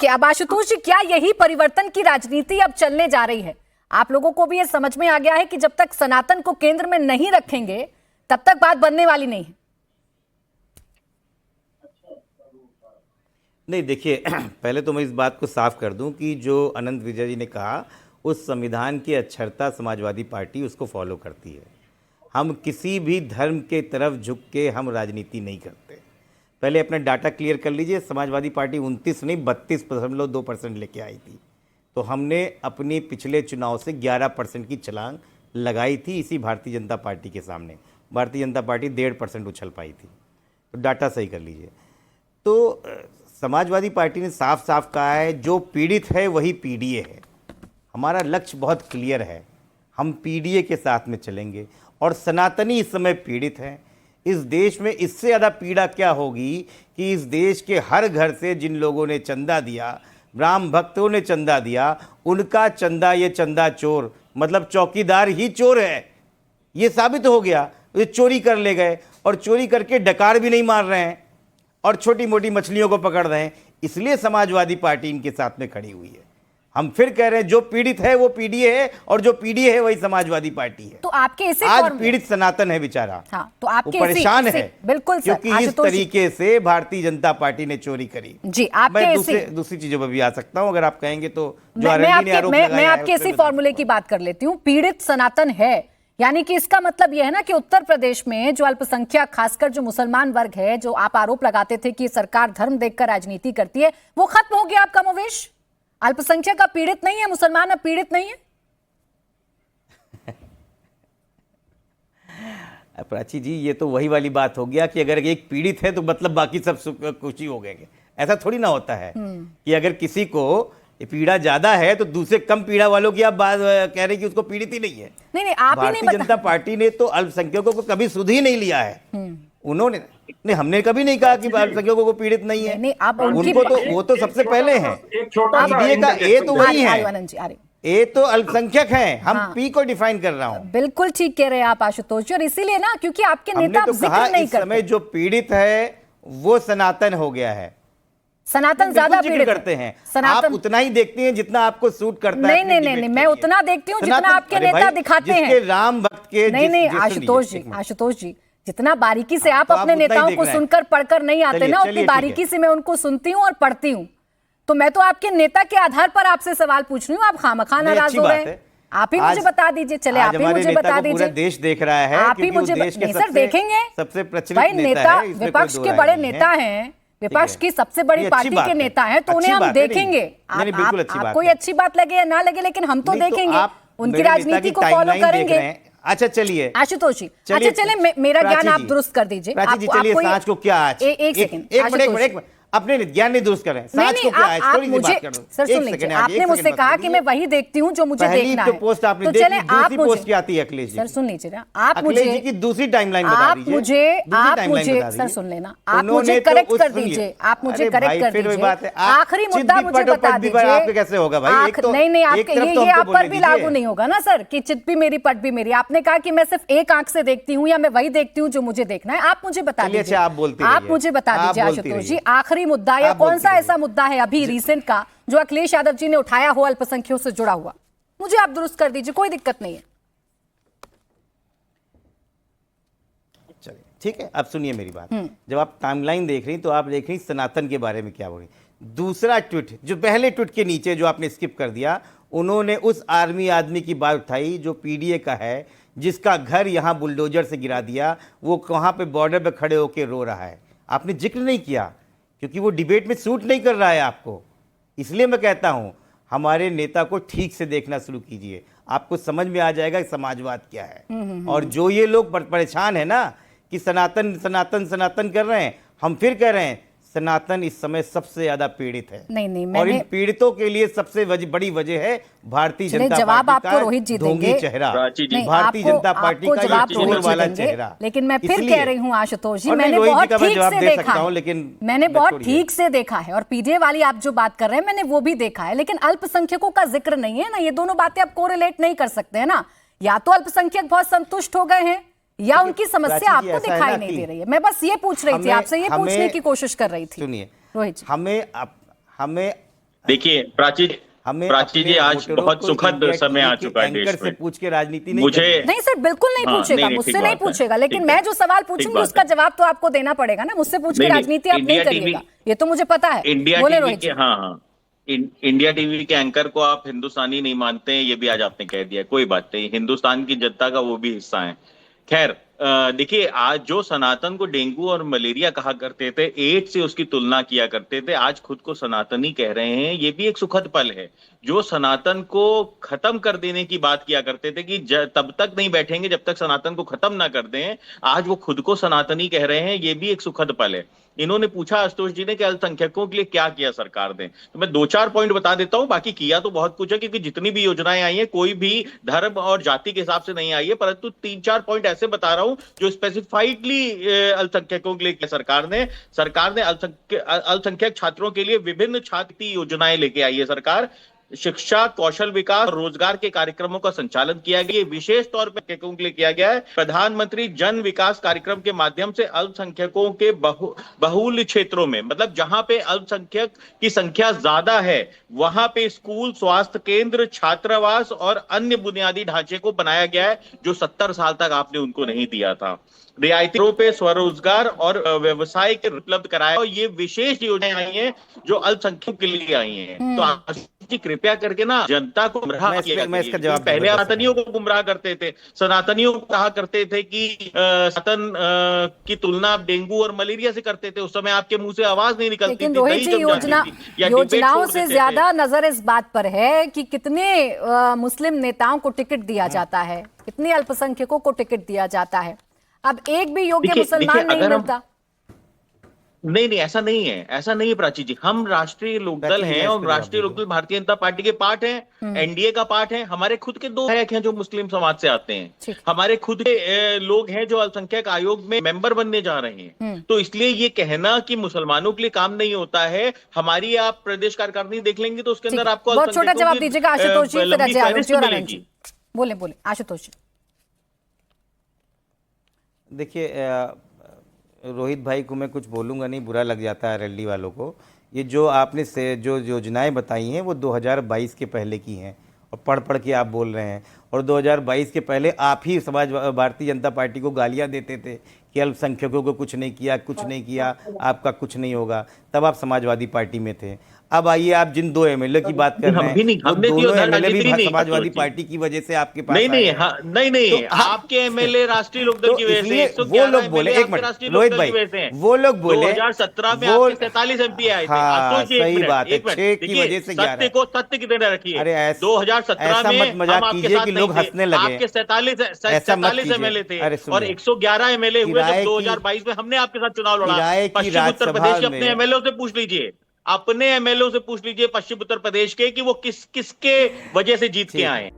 क्या आशुतोष जी, क्या यही परिवर्तन की राजनीति अब चलने जा रही है? आप लोगों को भी ये समझ में आ गया है कि जब तक सनातन को केंद्र में नहीं रखेंगे तब तक बात बनने वाली नहीं है? नहीं, देखिए पहले तो मैं इस बात को साफ कर दूं कि जो अनंत विजय जी ने कहा उस संविधान की अक्षरता समाजवादी पार्टी उसको फॉलो करती है। हम किसी भी धर्म के तरफ झुक के हम राजनीति नहीं करते। पहले अपना डाटा क्लियर कर लीजिए। समाजवादी पार्टी 29 नहीं 32.2% लेके आई थी, तो हमने अपनी पिछले चुनाव से 11% की छलांग लगाई थी इसी भारतीय जनता पार्टी के सामने। भारतीय जनता पार्टी 1.5% उछल पाई थी, तो डाटा सही कर लीजिए। तो समाजवादी पार्टी ने साफ साफ कहा है जो पीड़ित है वही पीडीए है। हमारा लक्ष्य बहुत क्लियर है, हम पीडीए के साथ में चलेंगे और सनातनी इस समय पीड़ित हैं। इस देश में इससे ज़्यादा पीड़ा क्या होगी कि इस देश के हर घर से जिन लोगों ने चंदा दिया, ब्राह्म भक्तों ने चंदा दिया, उनका चंदा ये चंदा चोर, मतलब चौकीदार ही चोर है, ये साबित हो गया। ये चोरी कर ले गए और चोरी करके डकार भी नहीं मार रहे हैं और छोटी मोटी मछलियों को पकड़ रहे हैं। इसलिए समाजवादी पार्टी इनके साथ में खड़ी हुई है। हम फिर कह रहे हैं जो पीड़ित है वो पीडीए है और जो पीडीए है वही समाजवादी पार्टी है। तो आपके इसी आज पीड़ित सनातन है बेचारा। हाँ, तो आपके वो परेशान है बिल्कुल क्योंकि इस तरीके से भारतीय जनता पार्टी ने चोरी करी। जी, आपके मैं दूसरी चीजों पर भी आ सकता हूं अगर आप कहेंगे तो। मैं आपके इसी फॉर्मूले की बात कर लेती हूँ। पीड़ित सनातन है, यानी कि इसका मतलब यह है ना कि उत्तर प्रदेश में जो अल्पसंख्यक, खासकर जो मुसलमान वर्ग है, जो आप आरोप लगाते थे कि सरकार धर्म देखकर राजनीति करती है, वो खत्म हो गया आपका मोवेश। अल्पसंख्यक का पीड़ित नहीं है, मुसलमान अब पीड़ित नहीं है। प्राची जी, ये तो वही वाली बात हो गया कि अगर एक पीड़ित है तो मतलब बाकी सब खुशी हो गए। ऐसा थोड़ी ना होता है कि अगर किसी को पीड़ा ज्यादा है तो दूसरे कम पीड़ा वालों की आप बात कह रहे कि उसको पीड़ित ही नहीं है। नहीं, आप ही नहीं भारतीय जनता पार्टी ने तो अल्पसंख्यकों को कभी सुध ही नहीं लिया है। उन्होंने नहीं, हमने कभी नहीं कहा कि अल्पसंख्यकों को पीड़ित नहीं है। नहीं, आप उनको तो वो तो सबसे पहले है। पीडीए का ए तो वही है, ए तो अल्पसंख्यक है। हम पी को डिफाइन कर रहा हूँ। बिल्कुल ठीक कह रहे हैं आप आशुतोष जी, और इसीलिए ना क्योंकि आपके नेता तो कहा इस समय जो पीड़ित है वो सनातन हो गया है। सनातन ज्यादा पीड़ित करते हैं, आप उतना ही देखते हैं जितना आपको सूट करता है। नहीं, मैं उतना देखती हूँ जितना आपके नेता दिखाते हैं। राम भक्त के नहीं, आशुतोष जी, जितना बारीकी से आप अपने नेताओं को सुनकर पढ़कर नहीं आते ना, उतनी बारीकी से मैं उनको सुनती हूँ और पढ़ती हूँ। तो मैं तो आपके नेता के आधार पर आपसे सवाल पूछ रही हूँ, आप खामखा नाराज हो रहे हैं। आप ही मुझे बता दीजिए। चले, आप ही मुझे बता दीजिए। देश देख रहा है, आप ही मुझे सर देखेंगे। सबसे प्रचलित नेता, विपक्ष के बड़े नेता हैं, विपक्ष की सबसे बड़ी पार्टी के नेता हैं, तो उन्हें हम देखेंगे। आपको ये अच्छी बात लगे या ना लगे, लेकिन हम तो देखेंगे, उनकी राजनीति को फॉलो करेंगे। अच्छा चलिए आशुतोष जी, अच्छा चले, मेरा ज्ञान आप दुरुस्त कर दीजिए। चलिए, सांच को क्या आज एक सेकंड अपने ज्ञान नहीं दुरुस्त करें। सर सुन लीजिए, आपने मुझसे कहा कि मैं वही देखती हूँ जो मुझे देखना है। पोस्ट आपने तो चले, आप पोस्ट क्या आती है अखिलेश जी? सर सुन लीजिए ना, आप मुझे दूसरी टाइमलाइन बता दीजिए। आप मुझे सर सुन लेना, आप मुझे करेक्ट कर दीजिए। आप मुझे करेक्ट कर दीजिए। आखिरी मुद्दा मुझे बता दीजिए। आपके कैसे होगा भाई? नहीं, आपके ये आप पर भी लागू नहीं होगा ना सर, कि चित भी मेरी पट भी मेरी। आपने कहा कि मैं सिर्फ एक आंख से देखती हूँ या मैं वही देखती हूँ जो मुझे देखना है। आप मुझे बता दीजिए। आप मुझे बता दीजिए आशुतोष जी, आखिरी मुद्दा या कौन सा ऐसा मुद्दा है अभी रिसेंट का जो अखिलेश यादव जी ने उठाया हो अल्पसंख्यकों से जुड़ा हुआ? मुझे आप दुरुस्त कर दीजिए, कोई दिक्कत नहीं है। चलिए ठीक है, अब सुनिए मेरी बात। जब आप टाइमलाइन देख रही तो आप देख रही सनातन के बारे में क्या बोल रही। दूसरा ट्वीट, जो पहले ट्वीट के नीचे जो आपने स्किप कर दिया, उन्होंने उस आर्मी आदमी की बात उठाई जो पीडीए का है, जिसका घर यहां बुलडोजर से गिरा दिया, वो कहां पे बॉर्डर पे खड़े होकर रो रहा है। आपने जिक्र नहीं किया क्योंकि वो डिबेट में सूट नहीं कर रहा है आपको। इसलिए मैं कहता हूं हमारे नेता को ठीक से देखना शुरू कीजिए, आपको समझ में आ जाएगा कि समाजवाद क्या है। और जो ये लोग परेशान है ना कि सनातन सनातन सनातन कर रहे हैं, हम फिर कह रहे हैं सनातन इस समय सबसे ज्यादा पीड़ित है। नहीं, और इन पीड़ितों के लिए सबसे बड़ी वजह है भारतीय जनता जवाब पार्टी आपको रोहित जी देंगे। चेहरा भारतीय जनता पार्टी का जवाब चोर वाला चेहरा। लेकिन मैं फिर कह रही हूँ आशुतोष जी, मैंने बहुत ठीक से देखा है, लेकिन मैंने बहुत ठीक से देखा है। और पीडीए वाली आप जो बात कर रहे हैं मैंने वो भी देखा है, लेकिन अल्पसंख्यकों का जिक्र नहीं है ना। ये दोनों बातें आप कोरिलेट नहीं कर सकते हैं ना। या तो अल्पसंख्यक बहुत संतुष्ट हो गए हैं या उनकी समस्या आपको दिखाई नहीं दे रही है। मैं बस ये पूछ रही थी आपसे, ये पूछने की कोशिश कर रही थी। सुनिए रोहित जी, हमें देखिए प्राची जी आज बहुत सुखद समय आ चुका है देश में। पूछ के राजनीति नहीं मुझे नहीं सर, बिल्कुल नहीं पूछेगा, मुझसे नहीं पूछेगा, लेकिन मैं जो सवाल पूछूंगी उसका जवाब तो आपको देना पड़ेगा ना। मुझसे पूछ के राजनीति आप नहीं करिएगा, ये तो मुझे पता है। बोले रोहित जी। हाँ, इंडिया टीवी के एंकर को आप हिंदुस्तानी नहीं मानते हैं, ये भी आज आपने कह दिया। कोई बात नहीं, हिंदुस्तान की जनता का वो भी हिस्सा है। खैर, देखिए, आज जो सनातन को डेंगू और मलेरिया कहा करते थे, एड्स से उसकी तुलना किया करते थे, आज खुद को सनातनी कह रहे हैं, ये भी एक सुखद पल है। जो सनातन को खत्म कर देने की बात किया करते थे कि तब तक नहीं बैठेंगे जब तक सनातन को खत्म ना कर दें, आज वो खुद को सनातनी कह रहे हैं, ये भी एक सुखद पल है। इन्होंने पूछा आशुतोष जी ने कि अल्पसंख्यकों के लिए क्या किया सरकार ने, तो मैं 2-4 पॉइंट बता देता हूं। बाकी किया तो बहुत कुछ है, क्योंकि जितनी भी योजनाएं आई हैं कोई भी धर्म और जाति के हिसाब से नहीं आई है, परंतु 3-4 पॉइंट ऐसे बता रहा हूं जो स्पेसिफाइडली अल्पसंख्यकों के लिए सरकार ने अल्पसंख्यक छात्रों के लिए विभिन्न छात्रवृत्ति योजनाएं लेके आई है सरकार। शिक्षा, कौशल विकास और रोजगार के कार्यक्रमों का संचालन किया गया, विशेष तौर पर अल्पसंख्यकों के लिए किया गया है। प्रधानमंत्री जन विकास कार्यक्रम के माध्यम से अल्पसंख्यकों के बहुल क्षेत्रों में, मतलब जहां पे अल्पसंख्यक की संख्या ज्यादा है, वहां पे स्कूल, स्वास्थ्य केंद्र, छात्रावास और अन्य बुनियादी ढांचे को बनाया गया है, जो 70 साल तक आपने उनको नहीं दिया था। रियायती दरों पे स्वरोजगार और व्यवसाय के उपलब्ध कराया, और ये विशेष योजनाएं आई हैं जो अल्पसंख्यक के लिए आई हैं। तो आप जी कृपया करके ना जनता को गुमराह किया, पहले सनातनियों को गुमराह करते थे, सनातनियों को कहा करते थे कि सनातन की तुलना आप डेंगू और मलेरिया से करते थे, उस समय आपके मुंह से आवाज नहीं निकलती थी। लेकिन रोहित जी, योजनाओं से ज्यादा नजर इस बात पर है कि कितने मुस्लिम नेताओं को टिकट दिया जाता है, कितने अल्पसंख्यकों को टिकट दिया जाता है। अब एक भी योग्य मुसलमान नहीं मिलता। नहीं, ऐसा नहीं है प्राची जी। हम राष्ट्रीय लोकदल हैं और राष्ट्रीय लोकदल भारतीय जनता पार्टी के पार्ट हैं, एनडीए का पार्ट है। हमारे खुद के 2 विधायक हैं जो मुस्लिम समाज से आते हैं, हमारे खुद के लोग हैं जो अल्पसंख्यक आयोग में मेंबर बनने जा रहे हैं। तो इसलिए ये कहना कि मुसलमानों के लिए काम नहीं होता है, हमारी आप प्रदेश कार्यकारिणी देख लेंगे तो उसके अंदर आपको बहुत छोटा जवाब दीजिएगा आशुतोष जी, फिर अजय आलोक जी और आनंद जी। बोले आशुतोष जी। देखिए, रोहित भाई को मैं कुछ बोलूँगा नहीं, बुरा लग जाता है रैली वालों को। ये जो आपने जो योजनाएं बताई हैं वो 2022 के पहले की हैं, और पढ़ के आप बोल रहे हैं। और 2022 के पहले आप ही भारतीय जनता पार्टी को गालियां देते थे कि अल्पसंख्यकों को कुछ नहीं किया, आपका कुछ नहीं होगा। तब आप समाजवादी पार्टी में थे। अब आइए, आप जिन 2 एमएलए की बात कर रहे हैं, वो दोनों एमएलए भी समाजवादी पार्टी की वजह से आपके पास नहीं, तो आपके एमएलए राष्ट्रीय लोकदल की वजह से। वो लोग बोले, एक मिनट रोहित भाई, वो लोग बोले 2017 में आपके 43 एमपी आए थे। हाँ, सही बात है, 6 की वजह से 11। सत्य को सत्य की तरह रखिए। अरे 2017 में मजाक कीजिए कि लोग हंसने लगे। आपके 47 एमएलए थे और 111 एमएलए हुए जब 2022 में हमने आपके साथ चुनाव लड़ा। पश्चिम उत्तर प्रदेश के अपने एमएलए से पूछ लीजिए, अपने एमएलए से पूछ लीजिए पश्चिम उत्तर प्रदेश के, कि वो किसके वजह से जीत के आए।